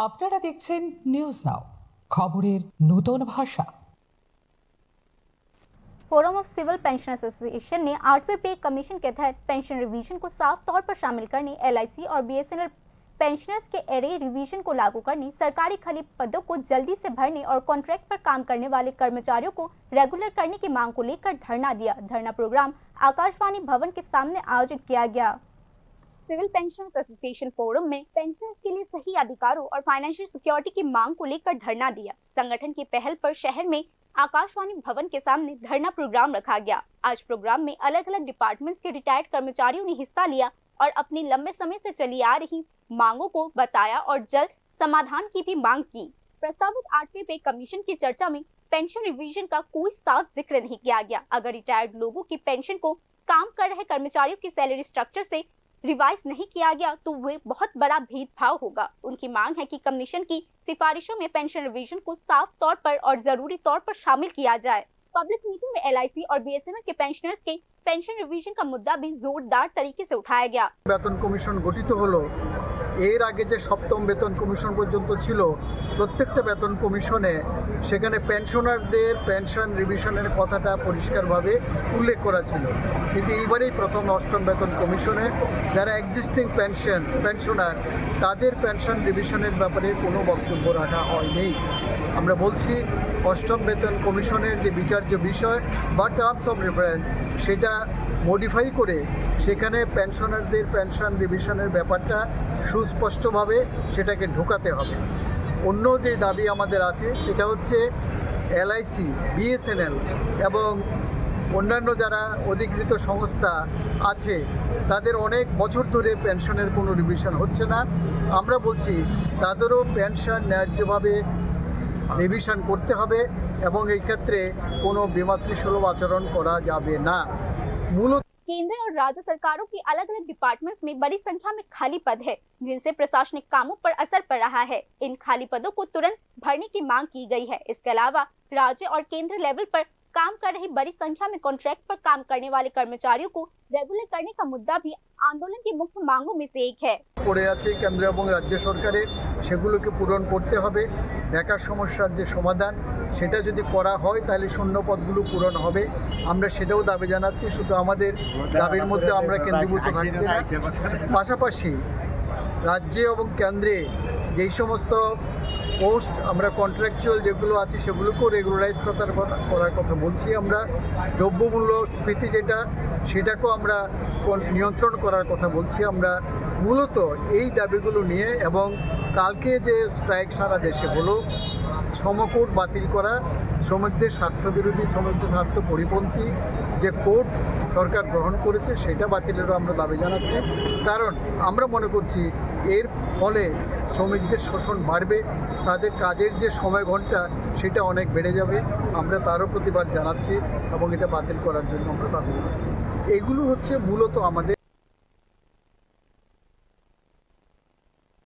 আপনারা দেখছেন news now, খবরের নতুন ভাষা। Forum of civil pension association ने 8वें पे कमीशन के तहत पेंशन रिवीजन को साफ तौर पर शामिल करने, एलआईसी और बीएसएनएल पेंशनर्स के एरे रिवीजन को लागू करने, सरकारी खाली पदों को जल्दी से भरने और कॉन्ट्रैक्ट पर काम करने वाले कर्मचारियों को रेगुलर करने की मांग को लेकर धरना दिया। धरना प्रोग्राम आकाशवाणी भवन के सामने आयोजित किया गया। सिविल पेंशनर्स एसोसिएशन फोरम में पेंशनर्स के लिए सही अधिकारों और फाइनेंशियल सिक्योरिटी की मांग को लेकर धरना दिया। संगठन की पहल पर शहर में आकाशवाणी भवन के सामने धरना प्रोग्राम रखा गया। आज प्रोग्राम में अलग अलग डिपार्टमेंट्स के रिटायर्ड कर्मचारियों ने हिस्सा लिया और अपनी लंबे समय से चली आ रही मांगों को बताया और जल्द समाधान की भी मांग की। प्रस्तावित 8वें पे कमीशन की चर्चा में पेंशन रिवीजन का कोई साफ जिक्र नहीं किया गया। अगर रिटायर्ड लोगों की पेंशन को काम कर रहे कर्मचारियों की सैलरी स्ट्रक्चर से रिवाइज नहीं किया गया तो वे बहुत बड़ा भेदभाव होगा। उनकी मांग है कि कमीशन की सिफारिशों में पेंशन रिवीजन को साफ तौर पर और जरूरी तौर पर शामिल किया जाए। पब्लिक मीटिंग में एलआईसी और बीएसएनएल के पेंशनर्स के पेंशन रिवीजन का मुद्दा भी जोरदार तरीके से उठाया गया। বেতন কমিশন গঠিত হলো, এর আগে যে সপ্তম বেতন কমিশন পর্যন্ত ছিল, প্রত্যেকটা বেতন কমিশনে সেখানে পেনশনারদের পেনশন রিভিশনের কথাটা পরিষ্কারভাবে উল্লেখ করা ছিল। কিন্তু এইবারেই প্রথম অষ্টম বেতন কমিশনে যারা এক্সিস্টিং পেনশনার তাদের পেনশন রিভিশনের ব্যাপারে কোনো বক্তব্য রাখা হয়নি। আমরা বলছি অষ্টম বেতন কমিশনের যে বিচার্য বিষয় বা টার্মস অফ রেফারেন্স সেটা মডিফাই করে সেখানে পেনশনারদের পেনশন রিভিশনের ব্যাপারটা সুস্পষ্টভাবে সেটাকে ঢোকাতে হবে। অন্য যে দাবি আমাদের আছে সেটা হচ্ছে এলআইসি, বিএসএনএল এবং অন্যান্য যারা অধিকৃত সংস্থা আছে তাদের অনেক বছর ধরে পেনশনের কোনো রিভিশন হচ্ছে না। আমরা বলছি তাদেরও পেনশন ন্যায্যভাবে রিভিশন করতে হবে এবং এই ক্ষেত্রে কোনো বিমাতৃসুলভ আচরণ করা যাবে না। মূলত केंद्र और राज्य सरकारों की अलग अलग डिपार्टमेंट्स में बड़ी संख्या में खाली पद है जिनसे प्रशासनिक कामों पर असर पड़ रहा है। इन खाली पदों को तुरंत भरने की मांग की गई है। इसके अलावा राज्य और केंद्र लेवल पर काम कर रही बड़ी संख्या में कॉन्ट्रैक्ट पर काम करने वाले कर्मचारियों को रेगुलर करने का मुद्दा भी आंदोलन की मुख्य मांगों में से एक है। পড়ে আছে কেন্দ্র এবং রাজ্য সরকারের, সেগুলোকে পূরণ করতে হবে। বেকার সমস্যার যে সমাধান সেটা যদি করা হয় তাহলে শূন্য পদগুলো পূরণ হবে। আমরা সেটাও দাবি জানাচ্ছি, শুধু আমাদের দাবির মধ্যে আমরা কেন্দ্রীভূত থাকছি না। পাশাপাশি রাজ্যে এবং কেন্দ্রে যেই সমস্ত পোস্ট আমরা কন্ট্রাকচুয়াল যেগুলো আছে সেগুলোকেও রেগুলারাইজ করার কথা বলছি। আমরা দ্রব্যমূল্য স্ফীতি সেটাকেও আমরা নিয়ন্ত্রণ করার কথা বলছি। আমরা মূলত এই দাবিগুলো নিয়ে এবং কালকে যে স্ট্রাইক সারা দেশে হলো, শ্রমকোড বাতিল করা, শ্রমিকদের স্বার্থবিরোধী, শ্রমিকদের স্বার্থ পরিপন্থী যে কোড সরকার গ্রহণ করেছে সেটা বাতিলেরও আমরা দাবি জানাচ্ছি। কারণ আমরা মনে করছি এর ফলে শ্রমিকদের শোষণ বাড়বে, তাদের কাজের যে সময় ঘন্টা সেটা অনেক বেড়ে যাবে। আমরা তারও প্রতিবাদ জানাচ্ছি এবং এটা বাতিল করার জন্য আমরা দাবি জানাচ্ছি। এগুলো হচ্ছে মূলত আমাদের